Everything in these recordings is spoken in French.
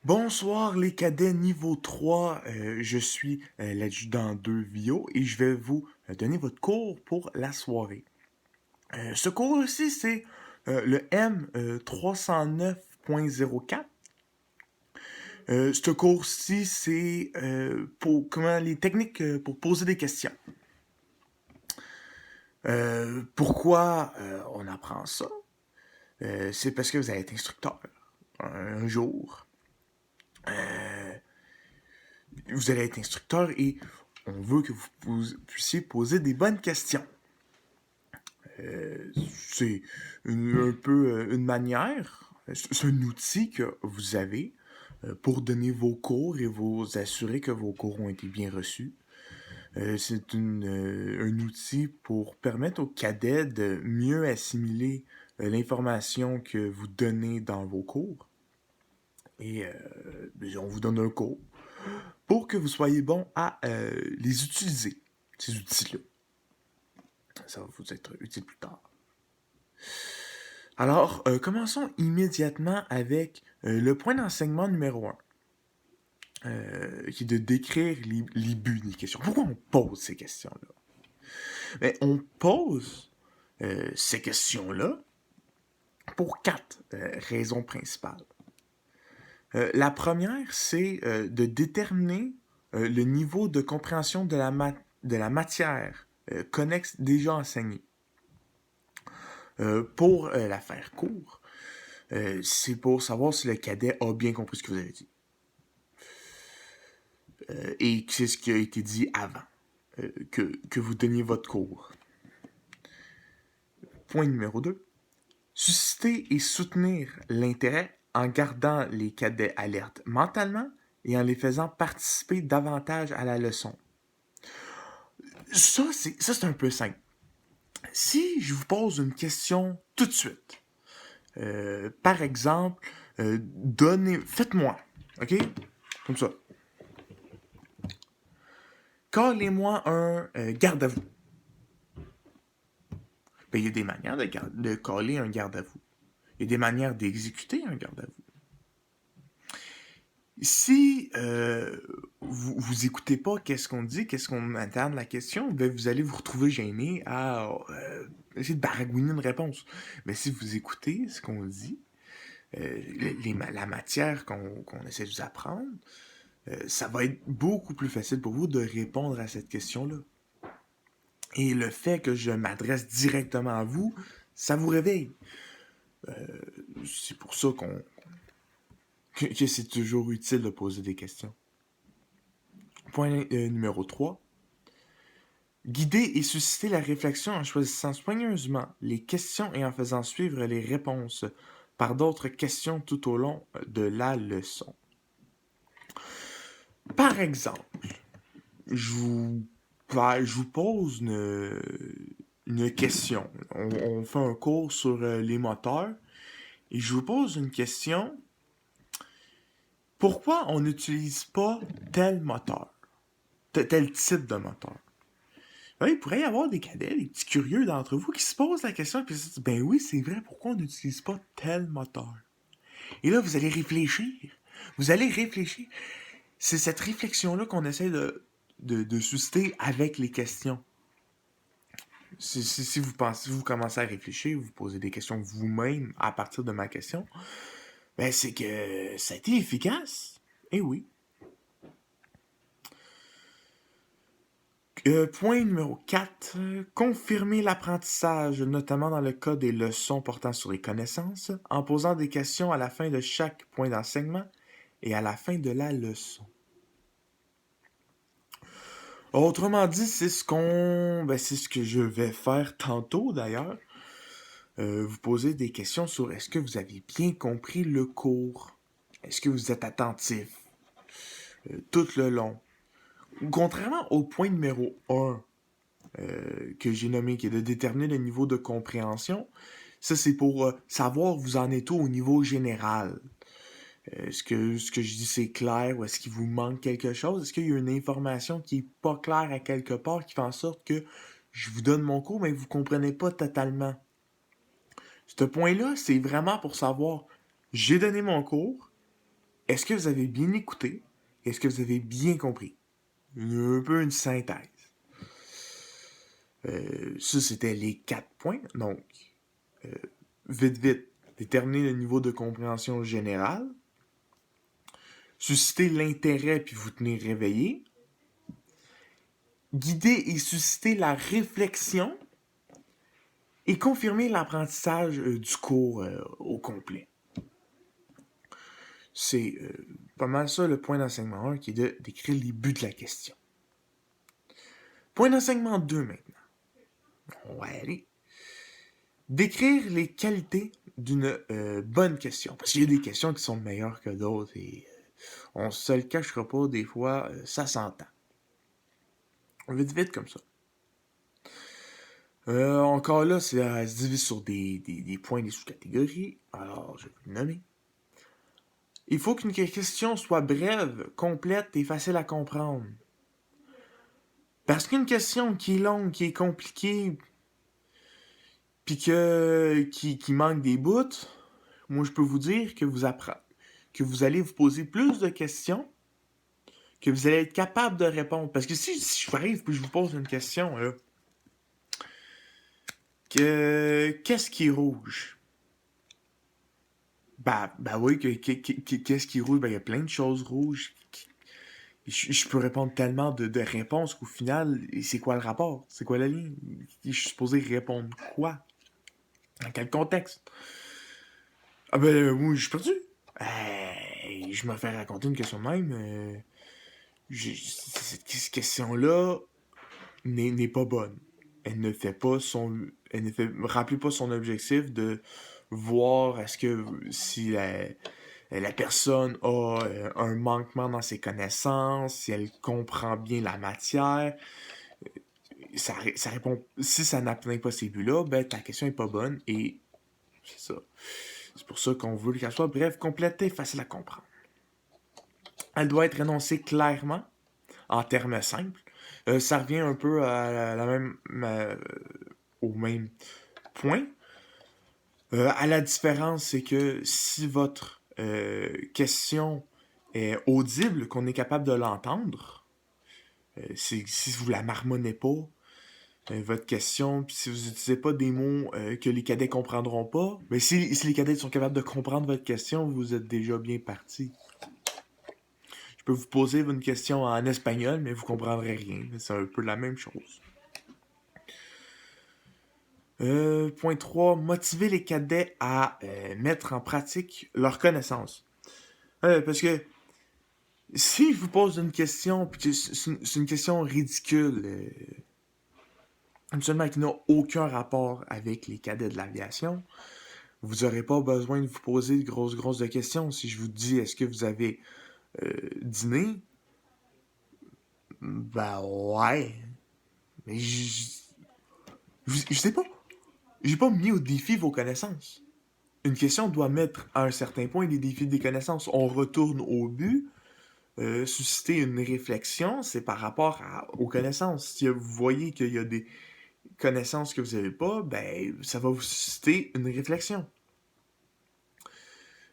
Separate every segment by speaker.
Speaker 1: Bonsoir les cadets niveau 3. Je suis l'adjudant 2 Vio et je vais vous donner votre cours pour la soirée. Ce cours-ci, c'est le M 309.04. Ce cours-ci, c'est pour comment les techniques pour poser des questions. Pourquoi on apprend ça? C'est parce que vous allez être instructeur un jour. Vous allez être instructeur et on veut que vous puissiez poser des bonnes questions. C'est un peu une manière, c'est un outil que vous avez pour donner vos cours et vous assurer que vos cours ont été bien reçus. C'est un outil pour permettre aux cadets de mieux assimiler l'information que vous donnez dans vos cours. Et on vous donne un cours pour que vous soyez bon à les utiliser, ces outils-là. Ça va vous être utile plus tard. Alors, commençons immédiatement avec le point d'enseignement numéro 1, qui est de décrire les buts des questions. Pourquoi on pose ces questions-là? Ben, on pose ces questions-là pour quatre raisons principales. La première, c'est de déterminer le niveau de compréhension de la matière connexe déjà enseignée. Pour la faire court, c'est pour savoir si le cadet a bien compris ce que vous avez dit. Et c'est ce qui a été dit avant que vous donniez votre cours. Point numéro 2. Susciter et soutenir l'intérêt en gardant les cadets alertes mentalement et en les faisant participer davantage à la leçon. Ça, c'est un peu simple. Si je vous pose une question tout de suite, par exemple, faites-moi, ok? Comme ça. Callez-moi un garde à vous. Ben, il y a des manières de caller un garde à vous. Il y a des manières d'exécuter un garde à vous. Si vous écoutez pas qu'est-ce qu'on dit, qu'est-ce qu'on attend de la question, ben vous allez vous retrouver gêné à essayer de baragouiner une réponse. Mais si vous écoutez ce qu'on dit, la matière qu'on essaie de vous apprendre, ça va être beaucoup plus facile pour vous de répondre à cette question-là. Et le fait que je m'adresse directement à vous, ça vous réveille. C'est pour ça que c'est toujours utile de poser des questions. Point numéro 3. Guider et susciter la réflexion en choisissant soigneusement les questions et en faisant suivre les réponses par d'autres questions tout au long de la leçon. Par exemple, je vous pose une question. On fait un cours sur les moteurs et je vous pose une question. Pourquoi on n'utilise pas tel moteur, tel type de moteur? Ouais, il pourrait y avoir des cadets, des petits curieux d'entre vous qui se posent la question et qui se disent, ben oui, c'est vrai, pourquoi on n'utilise pas tel moteur? Et là, vous allez réfléchir. Vous allez réfléchir. C'est cette réflexion-là qu'on essaie de susciter avec les questions. Si vous commencez à réfléchir, vous posez des questions vous-même à partir de ma question, ben c'est que ça a été efficace. Eh oui. Point numéro 4. Confirmer l'apprentissage, notamment dans le cas des leçons portant sur les connaissances, en posant des questions à la fin de chaque point d'enseignement et à la fin de la leçon. Autrement dit, c'est ce que je vais faire tantôt d'ailleurs. Vous poser des questions sur est-ce que vous avez bien compris le cours? Est-ce que vous êtes attentif tout le long? Contrairement au point numéro 1 que j'ai nommé, qui est de déterminer le niveau de compréhension, ça c'est pour savoir où vous en êtes au niveau général. Est-ce que ce que je dis c'est clair ou est-ce qu'il vous manque quelque chose? Est-ce qu'il y a une information qui est pas claire à quelque part qui fait en sorte que je vous donne mon cours mais vous comprenez pas totalement? Ce point-là, c'est vraiment pour savoir, j'ai donné mon cours, est-ce que vous avez bien écouté? Est-ce que vous avez bien compris? Un peu une synthèse. Ça, c'était les 4 points. Donc, vite, déterminer le niveau de compréhension générale, susciter l'intérêt puis vous tenir réveillé, guider et susciter la réflexion et confirmer l'apprentissage du cours au complet. C'est pas mal ça le point d'enseignement 1 qui est de décrire les buts de la question. Point d'enseignement 2 maintenant. On va aller. Décrire les qualités d'une bonne question. Parce qu'il y a des questions qui sont meilleures que d'autres et on se le cachera pas, des fois, ça s'entend. Vite comme ça. Encore là, ça se divise sur des points, des sous-catégories. Alors, je vais vous le nommer. Il faut qu'une question soit brève, complète et facile à comprendre. Parce qu'une question qui est longue, qui est compliquée, puis qui manque des bouts, moi je peux vous dire que vous allez vous poser plus de questions, que vous allez être capable de répondre. Parce que si je arrive puis je vous pose une question, là, qu'est-ce qui est rouge? Ben oui, qu'est-ce qui est rouge? Ben il y a plein de choses rouges. Je peux répondre tellement de réponses qu'au final, c'est quoi le rapport? C'est quoi la ligne? Je suis supposé répondre quoi? Dans quel contexte? Ah ben, moi, je suis perdu. Je me fais raconter une question de même. Cette question-là n'est pas bonne. Elle ne fait pas son... Elle ne remplit pas son objectif de voir est-ce que si la personne a un manquement dans ses connaissances, si elle comprend bien la matière. Ça répond. Si ça n'atteint pas ces buts-là, ben ta question est pas bonne et c'est ça. C'est pour ça qu'on veut qu'elle soit brève, complète et facile à comprendre. Elle doit être énoncée clairement, en termes simples. Ça revient un peu à la même, au même point. À la différence, c'est que si votre question est audible, qu'on est capable de l'entendre, si vous la marmonnez pas, votre question, puis si vous n'utilisez pas des mots que les cadets comprendront pas, mais si les cadets sont capables de comprendre votre question, vous êtes déjà bien parti. Je peux vous poser une question en espagnol, mais vous comprendrez rien. C'est un peu la même chose. Point 3, motiver les cadets à mettre en pratique leurs connaissances. Parce que si je vous pose une question, puis c'est une question ridicule, absolument qui n'a aucun rapport avec les cadets de l'aviation, vous n'aurez pas besoin de vous poser de grosses de questions. Si je vous dis, est-ce que vous avez dîné? Ben ouais. Mais je sais pas. J'ai pas mis au défi vos connaissances. Une question doit mettre à un certain point des défis des connaissances. On retourne au but. Susciter une réflexion, c'est par rapport aux connaissances. Si vous voyez qu'il y a des connaissances que vous n'avez pas, ben ça va vous susciter une réflexion.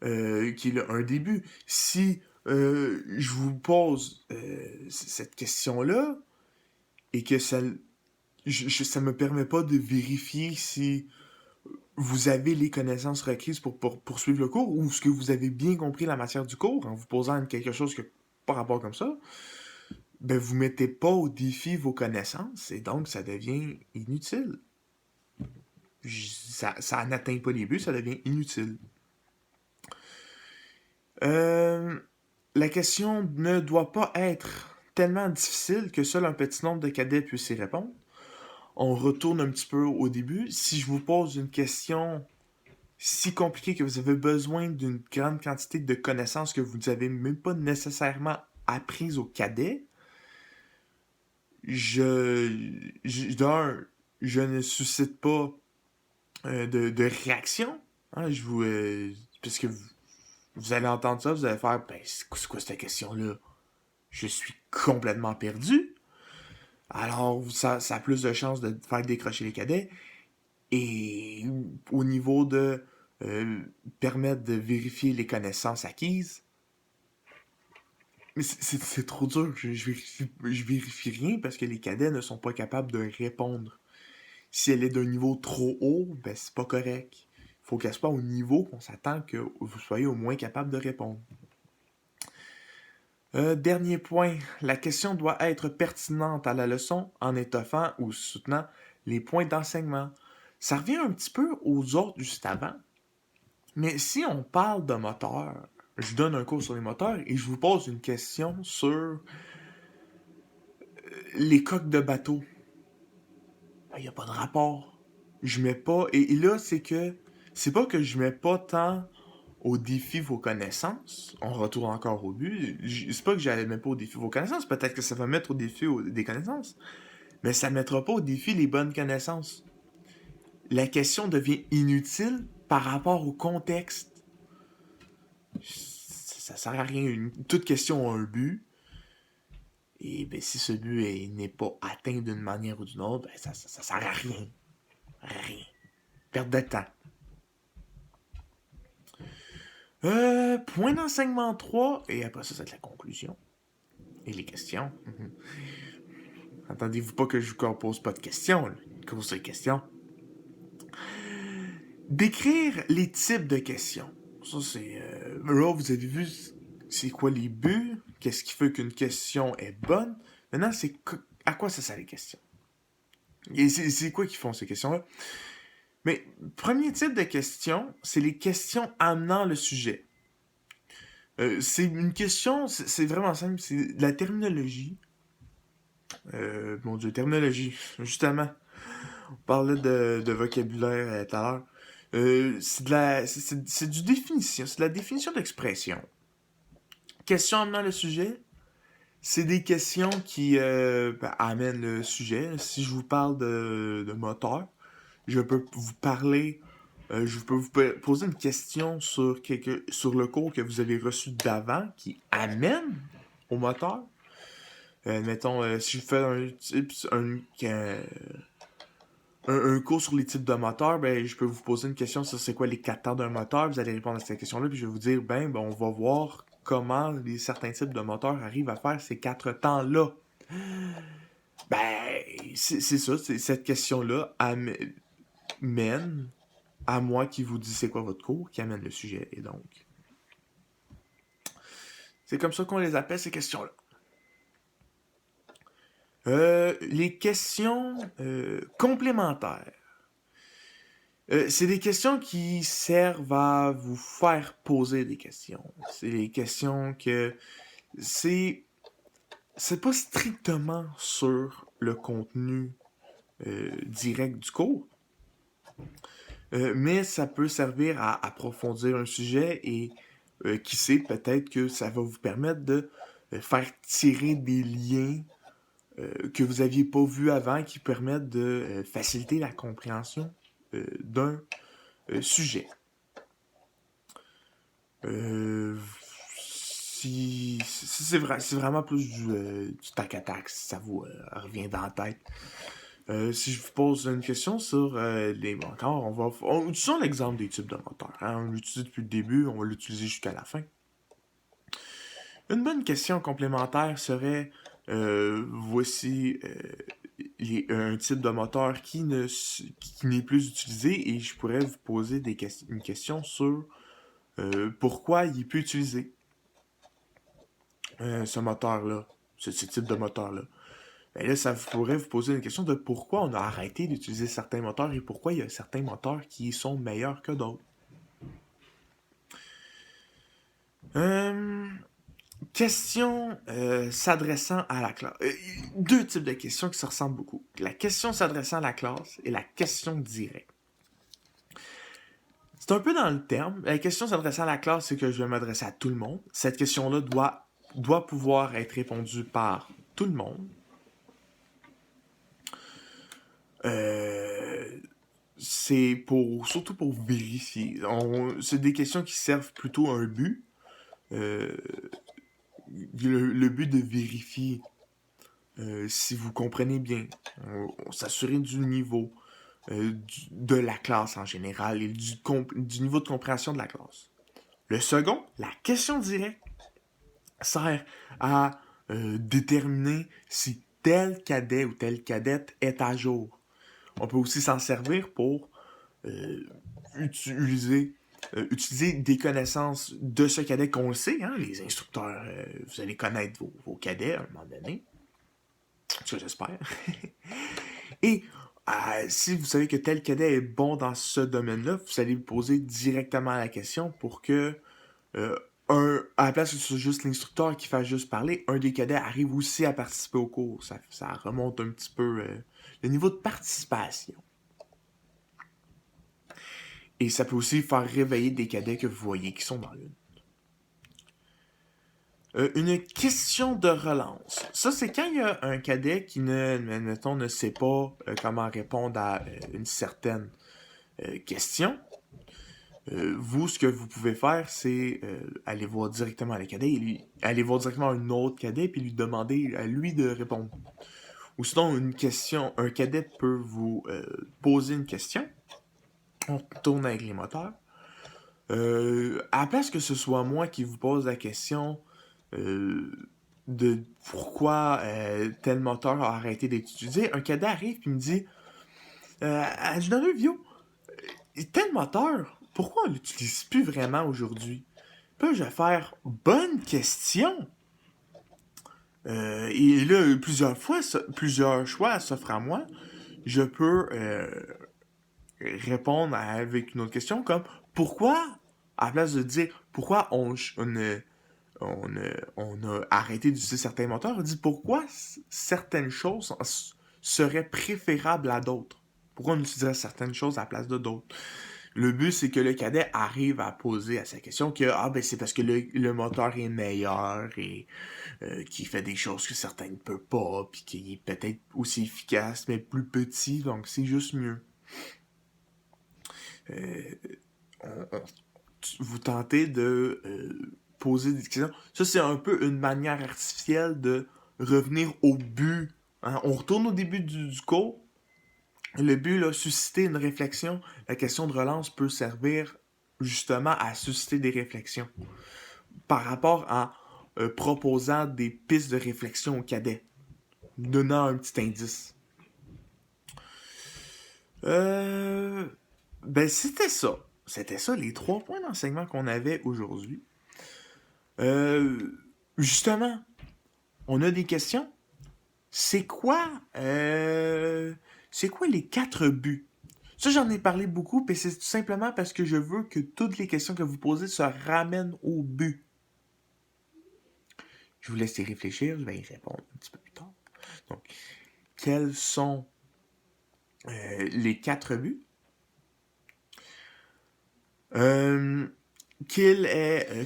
Speaker 1: Qui est un début. Si je vous pose cette question-là et que ça me permet pas de vérifier si vous avez les connaissances requises pour poursuivre le cours ou est-ce que vous avez bien compris la matière du cours en vous posant quelque chose qui n'a pas rapport comme ça, ben vous mettez pas au défi vos connaissances et donc ça devient inutile. Ça n'atteint pas les buts, ça devient inutile. La question ne doit pas être tellement difficile que seul un petit nombre de cadets puisse y répondre. On retourne un petit peu au début. Si je vous pose une question si compliquée que vous avez besoin d'une grande quantité de connaissances que vous n'avez même pas nécessairement apprises aux cadets, je ne suscite pas de réaction. Hein, parce que vous allez entendre ça, vous allez faire ben, c'est quoi cette question-là? Je suis complètement perdu. Alors, ça a plus de chances de faire décrocher les cadets. Et au niveau de permettre de vérifier les connaissances acquises, Mais c'est trop dur. Je vérifie rien parce que les cadets ne sont pas capables de répondre. Si elle est d'un niveau trop haut, ben c'est pas correct. Faut qu'elle soit au niveau qu'on s'attend que vous soyez au moins capable de répondre. Dernier point, la question doit être pertinente à la leçon en étoffant ou soutenant les points d'enseignement. Ça revient un petit peu aux autres juste avant, mais si on parle de moteur, je donne un cours sur les moteurs et je vous pose une question sur les coques de bateau. Il n'y a pas de rapport. Je mets pas. Et là, c'est pas que je mets pas tant au défi vos connaissances. On retourne encore au but. C'est pas que j'allais mettre pas au défi vos connaissances. Peut-être que ça va mettre au défi des connaissances. Mais ça ne mettra pas au défi les bonnes connaissances. La question devient inutile par rapport au contexte. Ça sert à rien. Toute question a un but. Et ben, si ce but n'est pas atteint d'une manière ou d'une autre, ben, ça sert à rien. Rien. Perte de temps. Point d'enseignement 3, et après ça, c'est la conclusion. Et les questions. Attendez-vous pas que je vous pose pas de questions, là. Cause de questions. Décrire les types de questions. Ça, c'est... là, vous avez vu c'est quoi les buts, qu'est-ce qui fait qu'une question est bonne. Maintenant, c'est à quoi ça sert les questions. Et c'est quoi qui font ces questions-là? Mais, premier type de question, c'est les questions amenant le sujet. C'est une question, c'est vraiment simple, c'est de la terminologie. Mon Dieu, terminologie, justement. On parlait de vocabulaire tout à l'heure. C'est du définition, c'est de la définition d'expression. Question amenant le sujet, c'est des questions qui amènent le sujet. Si je vous parle de moteur, je peux vous parler, je peux vous poser une question sur le cours que vous avez reçu d'avant qui amène au moteur. Mettons, si je fais un cours sur les types de moteurs, ben, je peux vous poser une question sur c'est quoi les 4 temps d'un moteur. Vous allez répondre à cette question-là, puis je vais vous dire, ben on va voir comment certains types de moteurs arrivent à faire ces 4 temps-là. Ben, c'est ça, cette question-là mène à moi qui vous dit c'est quoi votre cours, qui amène le sujet. Et donc, c'est comme ça qu'on les appelle, ces questions-là. Les questions complémentaires. C'est des questions qui servent à vous faire poser des questions. C'est des questions que c'est pas strictement sur le contenu direct du cours, mais ça peut servir à approfondir un sujet et qui sait, peut-être que ça va vous permettre de faire tirer des liens que vous n'aviez pas vus avant qui permettent de faciliter la compréhension d'un sujet. C'est vraiment plus du tac à tac, si ça vous revient dans la tête. Si je vous pose une question sur les moteurs, utilisons l'exemple des types de moteurs. Hein? On l'utilise depuis le début, on va l'utiliser jusqu'à la fin. Une bonne question complémentaire serait voici un type de moteur qui n'est plus utilisé et je pourrais vous poser une question sur pourquoi il est plus utilisé ce moteur-là, ce type de moteur-là. Ben là, ça pourrait vous poser une question de pourquoi on a arrêté d'utiliser certains moteurs et pourquoi il y a certains moteurs qui sont meilleurs que d'autres. Question s'adressant à la classe. Deux types de questions qui se ressemblent beaucoup. La question s'adressant à la classe et la question directe. C'est un peu dans le terme. La question s'adressant à la classe, c'est que je vais m'adresser à tout le monde. Cette question-là doit pouvoir être répondue par tout le monde. C'est surtout pour vérifier. C'est des questions qui servent plutôt à un but. Le but de vérifier si vous comprenez bien, s'assurer du niveau de la classe en général et du niveau de compréhension de la classe. Le second, la question directe, sert à déterminer si tel cadet ou telle cadette est à jour. On peut aussi s'en servir pour euh, utiliser, utiliser des connaissances de ce cadet qu'on le sait. Hein, les instructeurs, vous allez connaître vos cadets à un moment donné. Ça, j'espère. Et si vous savez que tel cadet est bon dans ce domaine-là, vous allez vous poser directement la question pour que euh, à la place que ce soit juste l'instructeur qui fasse juste parler, un des cadets arrive aussi à participer au cours. Ça remonte un petit peu le niveau de participation. Et ça peut aussi faire réveiller des cadets que vous voyez qui sont dans l'une. Une question de relance. Ça, c'est quand il y a un cadet qui ne sait pas comment répondre à une certaine question. Vous, ce que vous pouvez faire, c'est aller voir directement le cadet, aller voir directement un autre cadet, puis lui demander à lui de répondre. Ou sinon, un cadet peut vous poser une question. On tourne avec les moteurs. À la place que ce soit moi qui vous pose la question de pourquoi tel moteur a arrêté d'être utilisé, un cadet arrive et me dit Adjudant Vio, tel moteur, pourquoi on l'utilise plus vraiment aujourd'hui? Puis là, je vais faire bonne question. Et là, plusieurs choix s'offrent à moi. Je peux répondre avec une autre question comme pourquoi, à la place de dire pourquoi on a arrêté d'utiliser certains moteurs, on dit pourquoi certaines choses seraient préférables à d'autres. Pourquoi on utiliserait certaines choses à la place de d'autres. Le but, c'est que le cadet arrive à poser à sa question que c'est parce que le moteur est meilleur et qu'il fait des choses que certains ne peuvent pas, puis qu'il est peut-être aussi efficace, mais plus petit, donc c'est juste mieux. Vous tentez de poser des questions. Ça, c'est un peu une manière artificielle de revenir au but. Hein? On retourne au début du cours. Le but, là, susciter une réflexion. La question de relance peut servir justement à susciter des réflexions par rapport à proposant des pistes de réflexion au cadet, donnant un petit indice. C'était ça. C'était ça, les 3 points d'enseignement qu'on avait aujourd'hui. Justement, on a des questions. C'est quoi les 4 buts? Ça, j'en ai parlé beaucoup, mais c'est tout simplement parce que je veux que toutes les questions que vous posez se ramènent au but. Je vous laisse y réfléchir, je vais y répondre un petit peu plus tard. Donc, quels sont les 4 buts?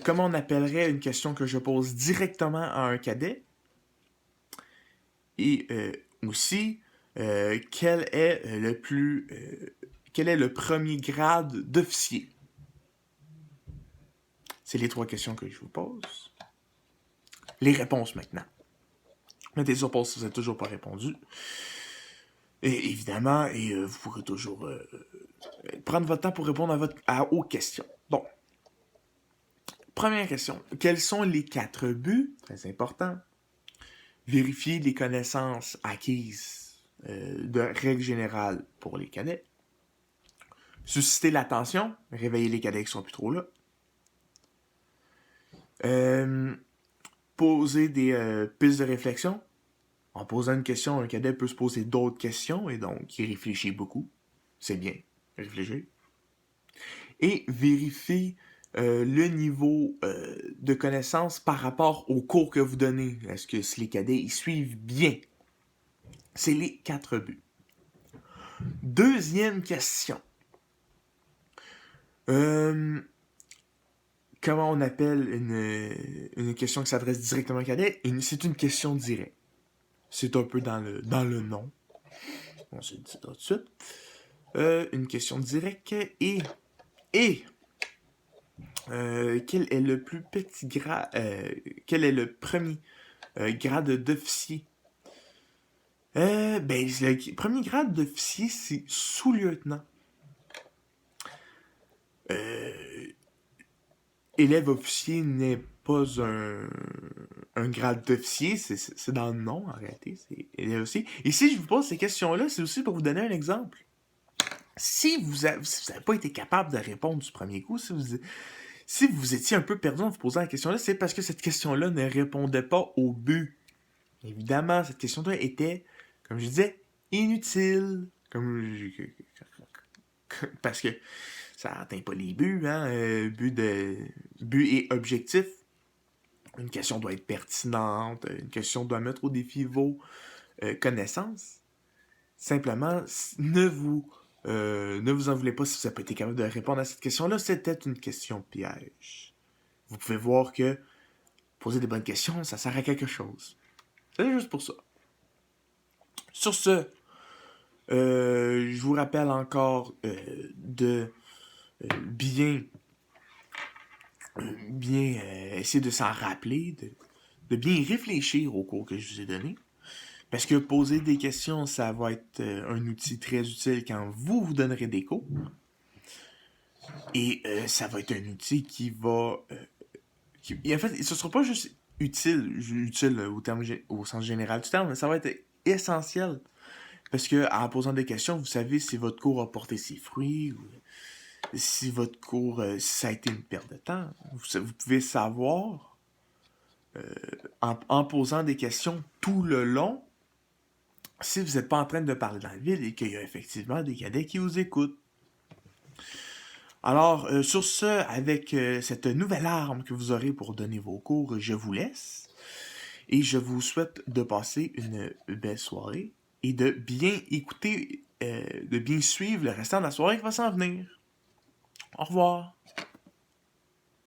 Speaker 1: Comment on appellerait une question que je pose directement à un cadet? Et aussi, quel est le premier grade d'officier? C'est les 3 questions que je vous pose. Les réponses maintenant. Mettez sur pause si vous n'avez toujours pas répondu. Et évidemment, vous pourrez toujours prendre votre temps pour répondre aux questions. Bon. Première question. Quels sont les 4 buts? Très important. Vérifier les connaissances acquises de règle générale pour les cadets. Susciter l'attention, réveiller les cadets qui sont plus trop là. Poser des pistes de réflexion. En posant une question, un cadet peut se poser d'autres questions et donc il réfléchit beaucoup. C'est bien, réfléchir. Et vérifier le niveau de connaissance par rapport au cours que vous donnez. Est-ce que si les cadets ils suivent bien? C'est les 4 buts. Deuxième question. Comment on appelle une question qui s'adresse directement au cadet? C'est une question directe. C'est un peu dans le nom. On se dit tout de suite. Une question directe et quel est le plus petit grade? Quel est le premier grade d'officier? Le premier grade d'officier, c'est sous-lieutenant. Élève officier n'est pas un grade d'officier, c'est dans le nom en réalité. Il y a aussi. Et si je vous pose ces questions-là, c'est aussi pour vous donner un exemple. Si vous n'avez pas été capable de répondre du premier coup, si vous étiez un peu perdu en vous posant la question-là, c'est parce que cette question-là ne répondait pas au but. Évidemment, cette question-là était, comme je disais, inutile. Parce que ça n'atteint pas les buts, hein. But et objectif. Une question doit être pertinente, une question doit mettre au défi vos connaissances. Simplement, ne vous en voulez pas si vous n'avez pas été capable de répondre à cette question-là. C'était une question piège. Vous pouvez voir que poser des bonnes questions, ça sert à quelque chose. C'est juste pour ça. Sur ce, je vous rappelle encore de bien essayer de s'en rappeler, de bien réfléchir au cours que je vous ai donné. Parce que poser des questions, ça va être un outil très utile quand vous donnerez des cours. Et ça va être un outil qui va... en fait, ce ne sera pas juste utile au sens général du terme, mais ça va être essentiel. Parce que en posant des questions, vous savez si votre cours a porté ses fruits, ou si votre cours, si ça a été une perte de temps. Vous pouvez savoir, en posant des questions tout le long, si vous n'êtes pas en train de parler dans le vide et qu'il y a effectivement des cadets qui vous écoutent. Alors, sur ce, avec cette nouvelle arme que vous aurez pour donner vos cours, je vous laisse. Et je vous souhaite de passer une belle soirée et de bien écouter, de bien suivre le restant de la soirée qui va s'en venir. Au revoir.